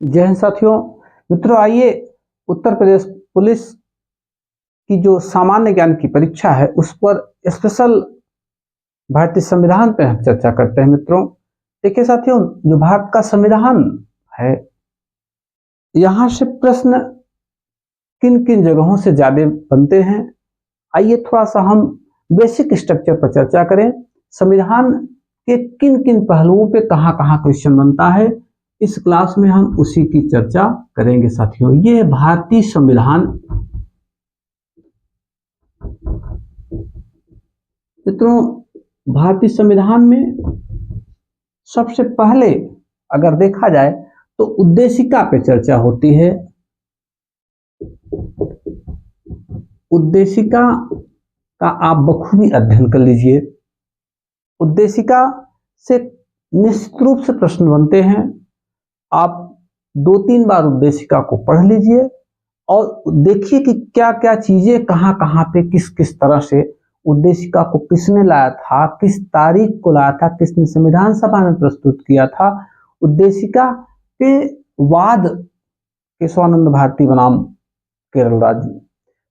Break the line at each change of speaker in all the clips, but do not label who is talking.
जय हिंद साथियों। मित्रों, आइए उत्तर प्रदेश पुलिस की जो सामान्य ज्ञान की परीक्षा है उस पर स्पेशल भारतीय संविधान पर हम चर्चा करते हैं। मित्रों देखिए साथियों, जो भारत का संविधान है, यहाँ से प्रश्न किन किन जगहों से ज्यादा बनते हैं, आइए थोड़ा सा हम बेसिक स्ट्रक्चर पर चर्चा करें। संविधान के किन किन पहलुओं पे कहाँ कहाँ क्वेश्चन बनता है, इस क्लास में हम उसी की चर्चा करेंगे साथियों। ये है भारतीय संविधान। मित्रों, भारतीय संविधान में सबसे पहले अगर देखा जाए तो उद्देशिका पे चर्चा होती है। उद्देशिका का आप बखूबी अध्ययन कर लीजिए। उद्देशिका से निश्चित रूप से प्रश्न बनते हैं। आप 2-3 बार उद्देशिका को पढ़ लीजिए और देखिए कि क्या क्या चीजें कहाँ कहाँ पे किस किस तरह से उद्देशिका को किसने लाया था, किस तारीख को लाया था, किसने संविधान सभा में प्रस्तुत किया था। उद्देशिका पे वाद केशवानंद भारती बनाम केरल राज्य,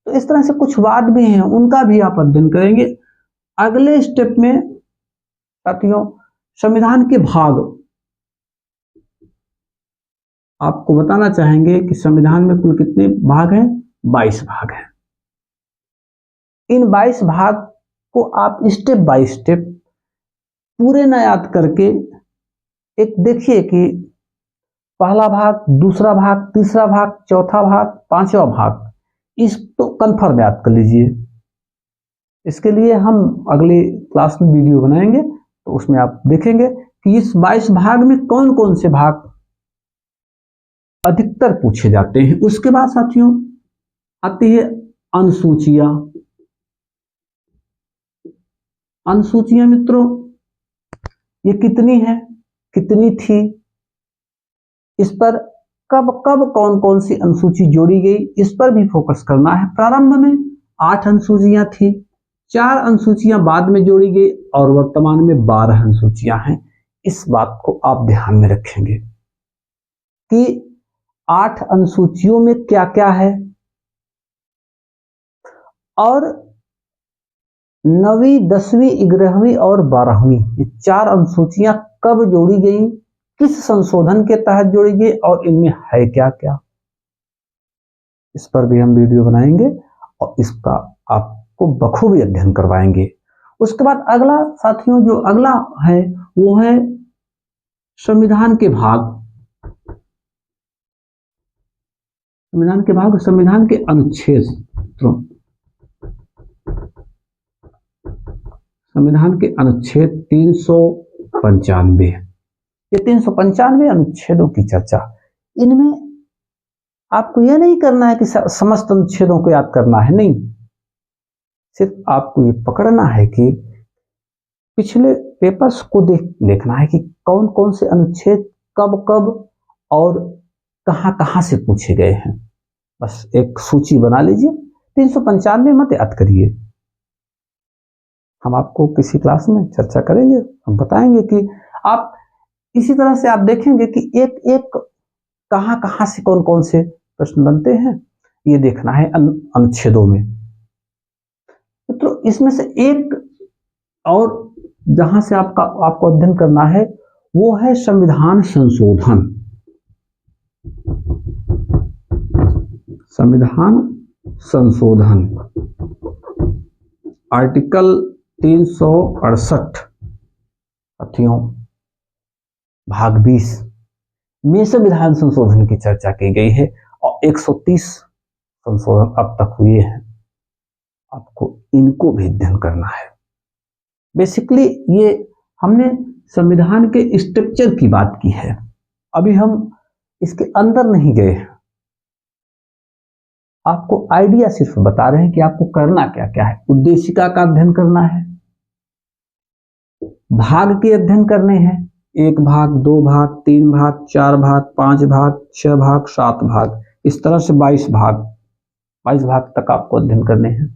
तो इस तरह से कुछ वाद भी हैं, उनका भी आप अध्ययन करेंगे। अगले स्टेप में साथियों संविधान के भाग आपको बताना चाहेंगे कि संविधान में कुल कितने भाग हैं। 22 भाग हैं। इन 22 भाग को आप स्टेप बाय स्टेप पूरे न याद करके एक देखिए कि पहला भाग, दूसरा भाग, तीसरा भाग, चौथा भाग, पांचवा भाग, इस तो कंफर्म याद कर लीजिए। इसके लिए हम अगले क्लास में वीडियो बनाएंगे, तो उसमें आप देखेंगे कि इस 22 भाग में कौन कौन से भाग अधिकतर पूछे जाते हैं। उसके बाद साथियों आती है अनुसूचियां। अनुसूचियां मित्रों ये कितनी है, कितनी थी, इस पर कब कब कौन कौन सी अनुसूची जोड़ी गई, इस पर भी फोकस करना है। प्रारंभ में 8 अनुसूचियां थी, 4 अनुसूचियां बाद में जोड़ी गई और वर्तमान में 12 अनुसूचियां हैं। इस बात को आप ध्यान में रखेंगे कि 8 अनुसूचियों में क्या क्या है और 9वीं, 10वीं, 11वीं और 12वीं ये 4 अनुसूचियां कब जोड़ी गई, किस संशोधन के तहत जोड़ी गई और इनमें है क्या क्या, इस पर भी हम वीडियो बनाएंगे और इसका आपको बखूबी अध्ययन करवाएंगे। उसके बाद अगला साथियों जो अगला है वो है संविधान के भाग। संविधान के भाग, संविधान के अनुच्छेद। संविधान के अनुच्छेद 395, ये 395 अनुच्छेदों की चर्चा। इनमें आपको यह नहीं करना है कि समस्त अनुच्छेदों को याद करना है, नहीं, सिर्फ आपको ये पकड़ना है कि पिछले पेपर्स को देखना है कि कौन कौन से अनुच्छेद कब कब और कहां कहां से पूछे गए हैं। बस एक सूची बना लीजिए। 395 मत याद करिए, हम आपको किसी क्लास में चर्चा करेंगे, हम बताएंगे कि आप इसी तरह से आप देखेंगे कि एक एक कहां कहां से कौन कौन से प्रश्न बनते हैं, ये देखना है अनुच्छेदों में। तो इसमें से एक और जहां से आपको अध्ययन करना है वो है संविधान संशोधन। संविधान संशोधन आर्टिकल 368 साथियों भाग 20 में संविधान संशोधन की चर्चा की गई है और 130 संशोधन अब तक हुए हैं। आपको इनको भी अध्ययन करना है। बेसिकली ये हमने संविधान के स्ट्रक्चर की बात की है, अभी हम इसके अंदर नहीं गए हैं। आपको आइडिया सिर्फ बता रहे हैं कि आपको करना क्या क्या है। उद्देशिका का अध्ययन करना है, भाग के अध्ययन करने हैं, 1 भाग, 2 भाग, 3 भाग, 4 भाग, 5 भाग, 6 भाग, 7 भाग, इस तरह से 22 भाग तक आपको अध्ययन करने हैं।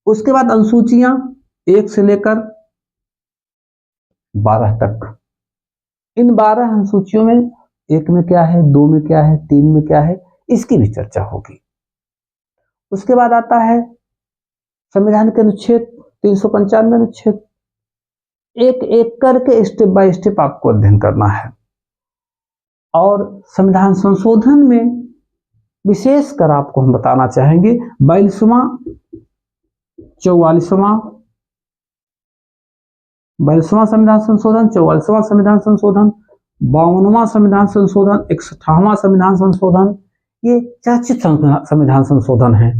उसके बाद अनुसूचियां 1 से लेकर 12 तक। इन 12 अनुसूचियों में 1 में क्या है, 2 में क्या है, 3 में क्या है, इसकी भी चर्चा होगी। उसके बाद आता है संविधान के अनुच्छेद 395 अनुच्छेद, एक एक करके स्टेप बाय स्टेप आपको अध्ययन करना है। और संविधान संशोधन में विशेषकर आपको हम बताना चाहेंगे 42वां, 44वां, 42वां संविधान संशोधन, 44वां संविधान संशोधन, 52वां संविधान संशोधन, 61वां संविधान संशोधन, ये चर्चित संविधान संशोधन है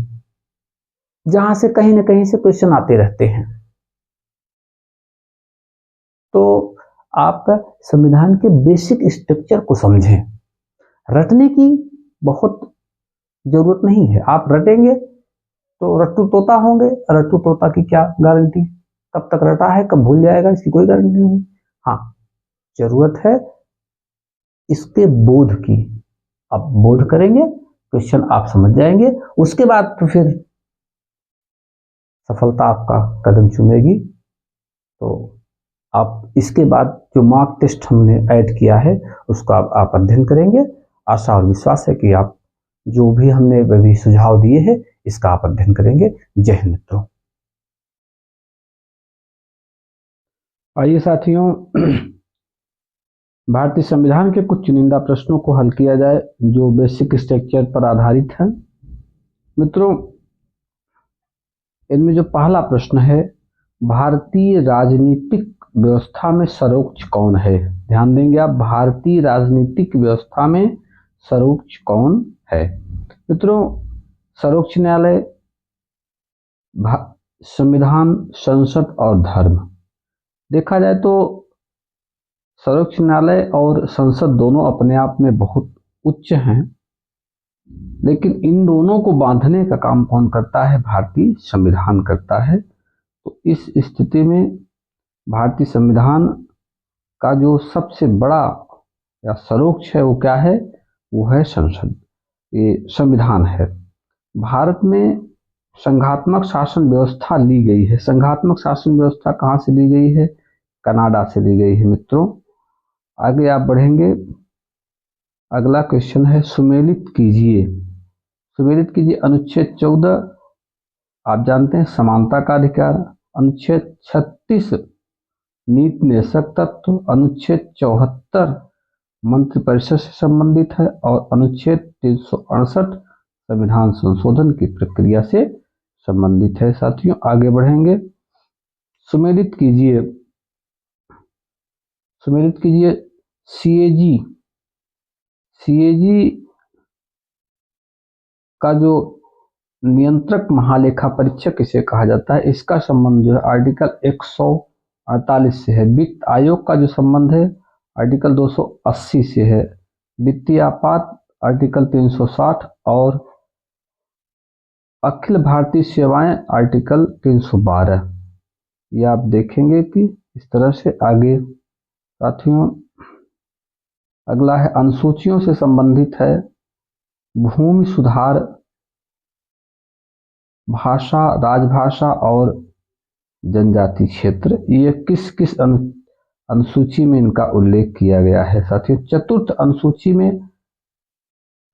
जहां से कहीं ना कहीं से क्वेश्चन आते रहते हैं। तो आप संविधान के बेसिक स्ट्रक्चर को समझें। रटने की बहुत जरूरत नहीं है, आप रटेंगे तो रट्टू तोता होंगे। रट्टू तोता की क्या गारंटी, कब तक रटा है कब भूल जाएगा, इसकी कोई गारंटी नहीं। हाँ, जरूरत है इसके बोध की। आप बोध करेंगे, क्वेश्चन आप समझ जाएंगे, उसके बाद तो फिर सफलता आपका कदम चूमेगी। तो आप इसके बाद जो मार्क टेस्ट हमने ऐड किया है उसको आप अध्ययन करेंगे। आशा और विश्वास है कि आप जो भी हमने भी सुझाव दिए हैं इसका आप अध्ययन करेंगे। जय हिंद मित्रों। आइए साथियों, भारतीय संविधान के कुछ चुनिंदा प्रश्नों को हल किया जाए जो बेसिक स्ट्रक्चर पर आधारित है। मित्रों, इनमें जो पहला प्रश्न है, भारतीय राजनीतिक व्यवस्था में सर्वोच्च कौन है? ध्यान देंगे आप, भारतीय राजनीतिक व्यवस्था में सर्वोच्च कौन है? मित्रों, सर्वोच्च न्यायालय, संविधान, संसद और धर्म। देखा जाए तो सर्वोच्च न्यायालय और संसद दोनों अपने आप में बहुत उच्च हैं, लेकिन इन दोनों को बांधने का काम कौन करता है? भारतीय संविधान करता है। तो इस स्थिति में भारतीय संविधान का जो सबसे बड़ा या सर्वोच्च है वो क्या है? वो है संसद, ये संविधान है। भारत में संघात्मक शासन व्यवस्था ली गई है। संघात्मक शासन व्यवस्था कहाँ से ली गई है? कनाडा से ली गई है। मित्रों, आगे आप बढ़ेंगे, अगला क्वेश्चन है, सुमेलित कीजिए। सुमेलित कीजिए। अनुच्छेद 14 आप जानते हैं समानता का अधिकार, अनुच्छेद 36 नीति निदेशक तत्व, अनुच्छेद 74 मंत्रिपरिषद से संबंधित है और अनुच्छेद 368 संविधान संशोधन की प्रक्रिया से संबंधित है। साथियों, आगे बढ़ेंगे, सुमेलित कीजिए। सुमेलित कीजिए। सीएजी, सीएजी का जो नियंत्रक महालेखा परीक्षक इसे कहा जाता है, इसका संबंध जो है आर्टिकल 148 से है। वित्त आयोग का जो संबंध है आर्टिकल 280 से है। वित्तीय आपात आर्टिकल 360 और अखिल भारतीय सेवाएं आर्टिकल 312। ये आप देखेंगे कि इस तरह से आगे। साथियों, अगला है अनुसूचियों से संबंधित है, भूमि सुधार, भाषा, राजभाषा और जनजाति क्षेत्र, ये किस किस अनुसूची में इनका उल्लेख किया गया है? साथियों, चतुर्थ अनुसूची में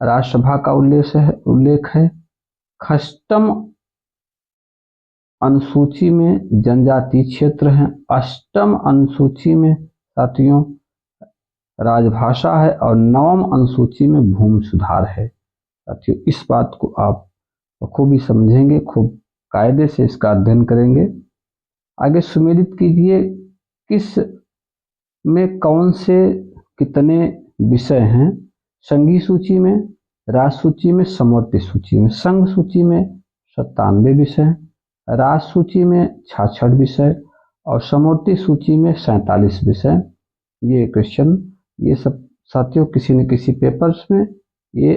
राज्यसभा का उल्लेख है। खष्टम अनुसूची में जनजाति क्षेत्र है। अष्टम अनुसूची में साथियों राजभाषा है और नवम अनुसूची में भूमि सुधार है। साथियों, इस बात को आप खूब ही समझेंगे, खूब कायदे से इसका अध्ययन करेंगे। आगे सुमेलित कीजिए, किस में कौन से कितने विषय हैं? संघीय सूची में, राज्य सूची में, समवर्ती सूची में। संघ सूची में 97 विषय, राज्य सूची में 66 विषय और समवर्ती सूची में 47 विषय। ये क्वेश्चन, ये सब साथियों किसी न किसी पेपर्स में ये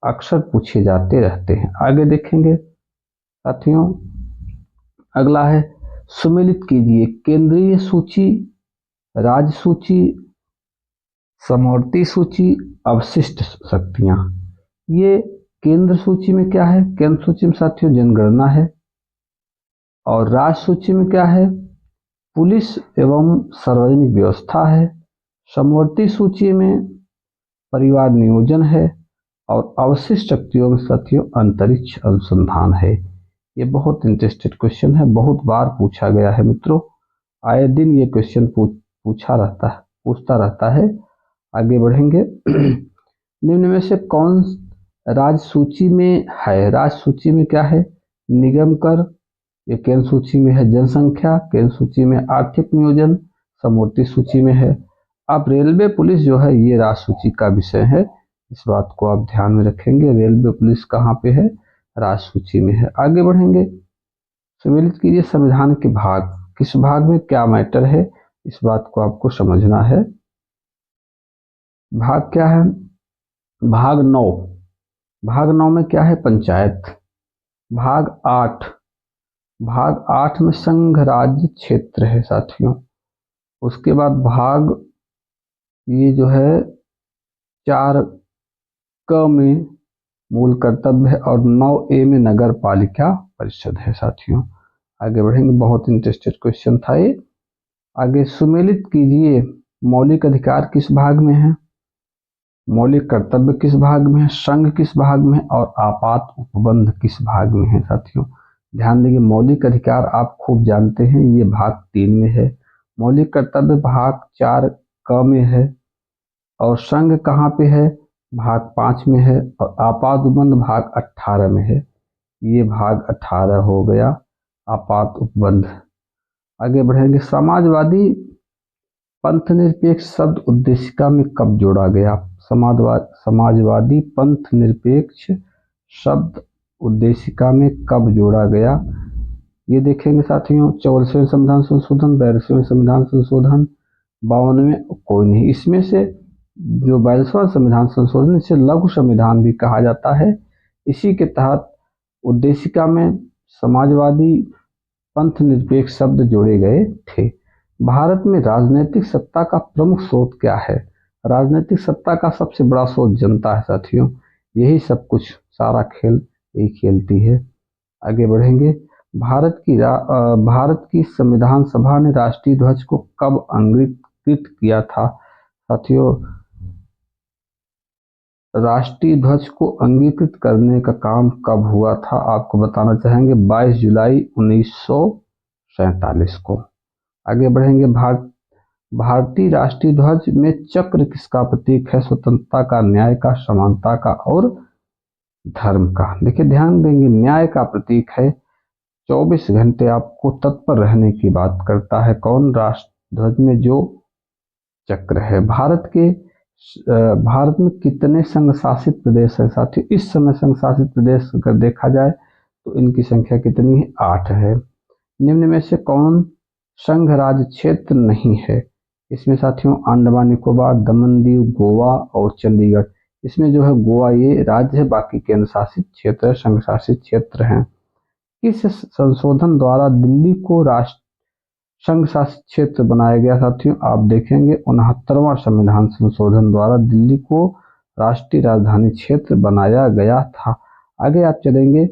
अक्सर पूछे जाते रहते हैं। आगे देखेंगे साथियों, अगला है, सुमेलित कीजिए केंद्रीय सूची, राज्य सूची, समवर्ती सूची, अवशिष्ट शक्तियां। ये केंद्र सूची में क्या है? केंद्र सूची में साथियों जनगणना है। और राज्य सूची में क्या है? पुलिस एवं सार्वजनिक व्यवस्था है। समवर्ती सूची में परिवार नियोजन है, और अवशिष्ट शक्तियों में साथियों अंतरिक्ष अनुसंधान है। ये बहुत इंटरेस्टेड क्वेश्चन है, बहुत बार पूछा गया है मित्रों, आए दिन ये क्वेश्चन पूछता रहता है। आगे बढ़ेंगे। निम्न में से कौन राज्य सूची में है? राज्य सूची में क्या है? निगम कर, ये केंद्र सूची में है। जनसंख्या, केंद्र सूची में। आर्थिक नियोजन, समवर्ती सूची में है। अब रेलवे पुलिस जो है ये राज्य सूची का विषय है, इस बात को आप ध्यान में रखेंगे। रेलवे पुलिस कहाँ पे है? राज्य सूची में है। आगे बढ़ेंगे। सम्मिलित कीजिए संविधान के भाग, किस भाग में क्या मैटर है, इस बात को आपको समझना है। भाग क्या है? भाग 9। भाग 9 में क्या है? पंचायत। भाग 8, भाग 8 में संघ राज्य क्षेत्र है साथियों। उसके बाद भाग ये जो है 4 क में मूल कर्तव्य है, और 9A में नगर पालिका परिषद है साथियों। आगे बढ़ेंगे, बहुत इंटरेस्टेड क्वेश्चन था ये। आगे सुमेलित कीजिए मौलिक अधिकार किस भाग में है, मौलिक कर्तव्य किस भाग में है, संघ किस भाग में है, और आपात उपबंध किस भाग में है साथियों। ध्यान देंगे, मौलिक अधिकार आप खूब जानते हैं, ये भाग 3 में है। मौलिक कर्तव्य भाग 4 क में है, और संघ कहाँ पे है? भाग 5 में है, और आपात उपबंध भाग 18 में है। ये भाग 18 हो गया आपात उपबंध। आगे बढ़ेंगे। समाजवादी पंथ निरपेक्ष शब्द उद्देशिका में कब जोड़ा गया? समाजवादी पंथ निरपेक्ष शब्द उद्देशिका में कब जोड़ा गया? ये देखेंगे साथियों। 44वें संविधान संशोधन, 42वें संविधान संशोधन, 52वें, कोई नहीं। इसमें से जो 42वां संविधान संशोधन, इसे लघु संविधान भी कहा जाता है। इसी के तहत उद्देशिका में समाजवादी पंथ निरपेक्ष शब्द जोड़े गए थे। भारत में राजनीतिक सत्ता का प्रमुख स्रोत क्या है? राजनीतिक सत्ता का सबसे बड़ा स्रोत जनता है साथियों। यही सब कुछ, सारा खेल यही खेलती है। आगे बढ़ेंगे। भारत की संविधान सभा ने राष्ट्रीय ध्वज को कब अंगीकृत किया था साथियों? राष्ट्रीय ध्वज को अंगीकृत करने का काम कब हुआ था? आपको बताना चाहेंगे 22 जुलाई 1947 को। आगे बढ़ेंगे। भारतीय राष्ट्रीय ध्वज में चक्र किसका प्रतीक है? स्वतंत्रता का, न्याय का, समानता का, और धर्म का। देखिए, ध्यान देंगे, न्याय का प्रतीक है। 24 घंटे आपको तत्पर रहने की बात करता है। कौन? राष्ट्र ध्वज में जो चक्र है। भारत में कितने संघ शासित प्रदेश है साथियों? इस समय संघ शासित प्रदेश अगर देखा जाए तो इनकी संख्या कितनी है? 8 है। निम्न में से कौन संघ राज्य क्षेत्र नहीं है? इसमें साथियों अंडमान निकोबार, दमन दीव, गोवा और चंडीगढ़। इसमें जो है गोवा ये राज्य है, बाकी केंद्र शासित क्षेत्र है, संघ शासित क्षेत्र हैं। इस संशोधन द्वारा दिल्ली को राष्ट्र संघ शासित क्षेत्र बनाया गया साथियों। आप देखेंगे 69वां संविधान संशोधन द्वारा दिल्ली को राष्ट्रीय राजधानी क्षेत्र बनाया गया था। आगे आप चलेंगे।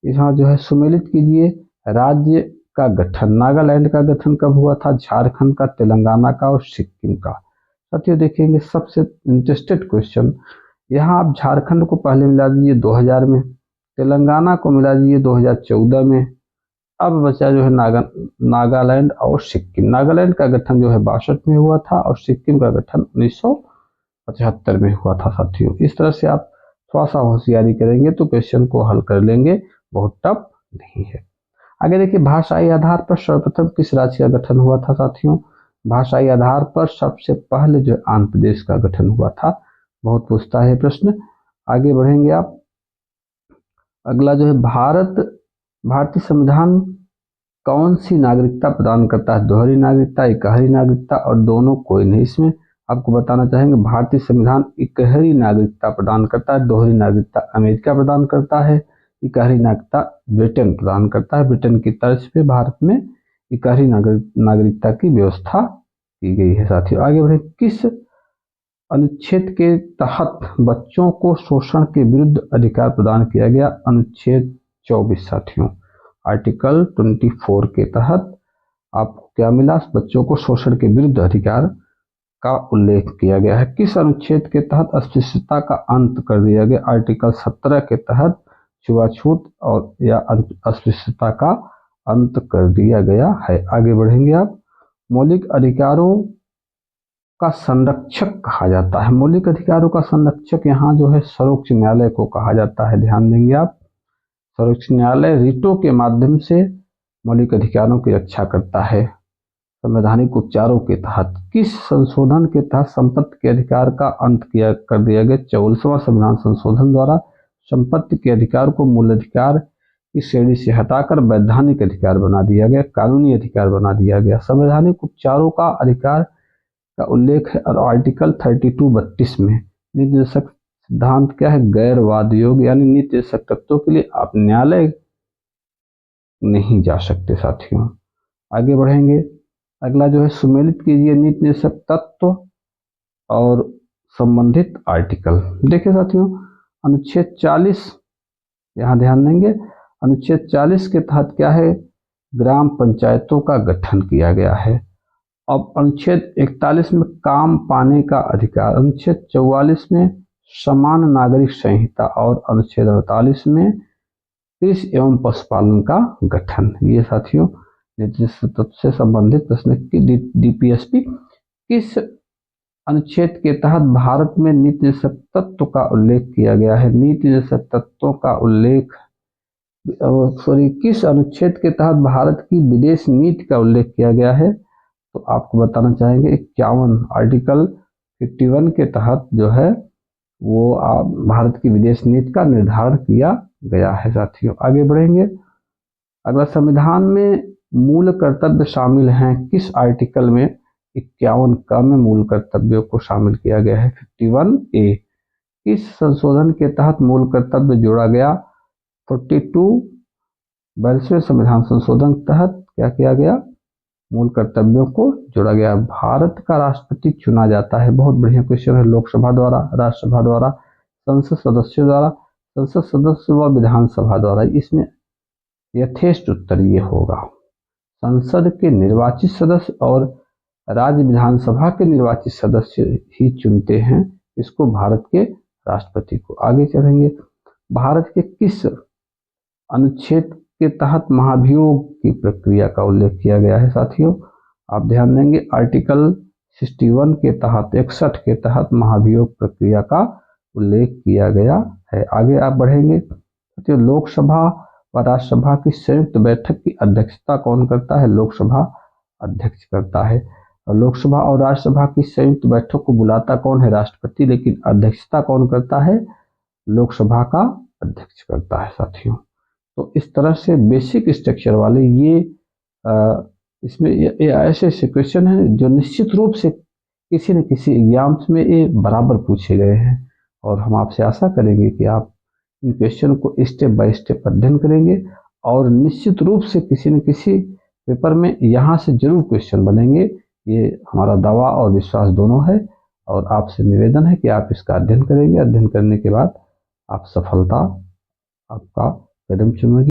यहाँ जो है सुमेलित कीजिए राज्य का गठन। नागालैंड का गठन कब हुआ था? झारखंड का, तेलंगाना का और सिक्किम का। साथियों देखेंगे सबसे इंटरेस्टेड क्वेश्चन, यहाँ आप झारखंड को पहले मिला दीजिए 2000 में, तेलंगाना को मिला दीजिए 2014 में। अब बचा जो है नागालैंड और सिक्किम। नागालैंड का गठन जो है 62 में हुआ था, और सिक्किम का गठन 1975 में हुआ था साथियों। इस तरह से आप थोड़ा सा होशियारी करेंगे तो क्वेश्चन को हल कर लेंगे, बहुत टफ नहीं है। आगे देखिए, भाषाई आधार पर सर्वप्रथम किस राज्य का गठन हुआ था साथियों? भाषाई आधार पर सबसे पहले जो आंध्र प्रदेश का गठन हुआ था। बहुत पूछता है प्रश्न। आगे बढ़ेंगे आप। अगला जो है भारतीय संविधान कौन सी नागरिकता प्रदान करता है? दोहरी नागरिकता, इकहरी नागरिकता, और दोनों, कोई नहीं। इसमें आपको बताना चाहेंगे भारतीय संविधान इकहरी नागरिकता प्रदान करता है। दोहरी नागरिकता अमेरिका प्रदान करता है, इकहरी नागरिकता ब्रिटेन प्रदान करता है। ब्रिटेन की तर्ज पे भारत में इकहरी नागरिकता की व्यवस्था की गई है साथियों। आगे बढ़े। किस अनुच्छेद के तहत बच्चों को शोषण के विरुद्ध अधिकार प्रदान किया गया? अनुच्छेद 24 साथियों। आर्टिकल 24 के तहत आपको क्या मिला? बच्चों को शोषण के विरुद्ध अधिकार का उल्लेख किया गया है? किस अनुच्छेद के तहत अस्पृश्यता का अंत कर दिया गया? आर्टिकल 17 के तहत छुआछूत और या अस्पृश्यता का अंत कर दिया गया है। आगे बढ़ेंगे आप। मौलिक अधिकारों का संरक्षक कहा जाता है। मौलिक अधिकारों का संरक्षक यहाँ जो है सर्वोच्च न्यायालय को कहा जाता है। ध्यान देंगे आप। सर्वोच्च न्यायालय रिटों के माध्यम से मौलिक अधिकारों की रक्षा करता है। संवैधानिक उपचारों के तहत किस संशोधन के तहत संपत्ति के अधिकार का अंत कर दिया गया? 44वां संविधान संशोधन द्वारा संपत्ति के अधिकार को मूल अधिकार की श्रेणी से हटाकर वैधानिक अधिकार बना दिया गया, कानूनी अधिकार बना दिया गया। संवैधानिक उपचारों का अधिकार का उल्लेख है और आर्टिकल 32(32) में। नीति निर्देशक सिद्धांत क्या है? गैर वाद योग्य, यानी नीति निर्देशक तत्वों के लिए आप न्यायालय नहीं जा सकते साथियों। आगे बढ़ेंगे। अगला जो है सुमेलित कीजिए नीति निर्देशक तत्व और संबंधित आर्टिकल। देखिए साथियों, अनुच्छेद 40 यहाँ ध्यान देंगे। अनुच्छेद 40 के तहत क्या है? ग्राम पंचायतों का गठन किया गया है। अब अनुच्छेद 41 में काम पाने का अधिकार, अनुच्छेद 44 में समान नागरिक संहिता और अनुच्छेद 48 में कृषि एवं पशुपालन का गठन। ये साथियों नीति तत्व से संबंधित प्रश्न की डीपीएसपी। किस अनुच्छेद के तहत भारत में नीति निर्देशक तत्व का उल्लेख किया गया है? नीति निर्देशक तत्वों का उल्लेख किस अनुच्छेद के तहत भारत की विदेश नीति का उल्लेख किया गया है? तो आपको बताना चाहेंगे 51 आर्टिकल 51 के तहत जो है वो भारत की विदेश नीति का निर्धारण किया गया है साथियों। आगे बढ़ेंगे। अगला, संविधान में मूल कर्तव्य शामिल हैं। किस आर्टिकल में? 51 का में मूल कर्तव्यों को शामिल किया गया है। 51A। किस संशोधन के तहत मूल कर्तव्य जोड़ा गया? 42 संविधान संशोधन के तहत क्या किया गया? मूल कर्तव्यों को जोड़ा गया। भारत का राष्ट्रपति चुना जाता है। बहुत बढ़िया क्वेश्चन है। लोकसभा द्वारा, राज्यसभा द्वारा, संसद सदस्यों द्वारा, संसद सदस्य व विधानसभा द्वारा। इसमें यथेष्ट उत्तर ये होगा। संसद के निर्वाचित सदस्य और राज्य विधानसभा के निर्वाचित सदस्य ही चुनते हैं इसको, भारत के राष्ट्रपति को। आगे चलेंगे। भारत के किस अनुच्छेद के तहत महाभियोग की प्रक्रिया का उल्लेख किया गया है साथियों? आप ध्यान देंगे। आर्टिकल 61 के तहत, 61 के तहत महाभियोग प्रक्रिया का उल्लेख किया गया है। आगे आप बढ़ेंगे साथियों। लोकसभा व राज्यसभा की संयुक्त बैठक की अध्यक्षता कौन करता है? लोकसभा अध्यक्ष करता है। और लोकसभा और राज्यसभा की संयुक्त बैठक को बुलाता कौन है? राष्ट्रपति। लेकिन अध्यक्षता कौन करता है? लोकसभा का अध्यक्ष करता है साथियों। तो इस तरह से बेसिक स्ट्रक्चर वाले ये इसमें ये ऐसे क्वेश्चन हैं जो निश्चित रूप से किसी न किसी एग्जाम में ये बराबर पूछे गए हैं। और हम आपसे आशा करेंगे कि आप इन क्वेश्चन को स्टेप बाय स्टेप अध्ययन करेंगे और निश्चित रूप से किसी न किसी पेपर में यहाँ से जरूर क्वेश्चन बनेंगे। ये हमारा दावा और विश्वास दोनों है। और आपसे निवेदन है कि आप इसका अध्ययन करेंगे। अध्ययन करने के बाद आप सफलता आपका कदम चूमेगी।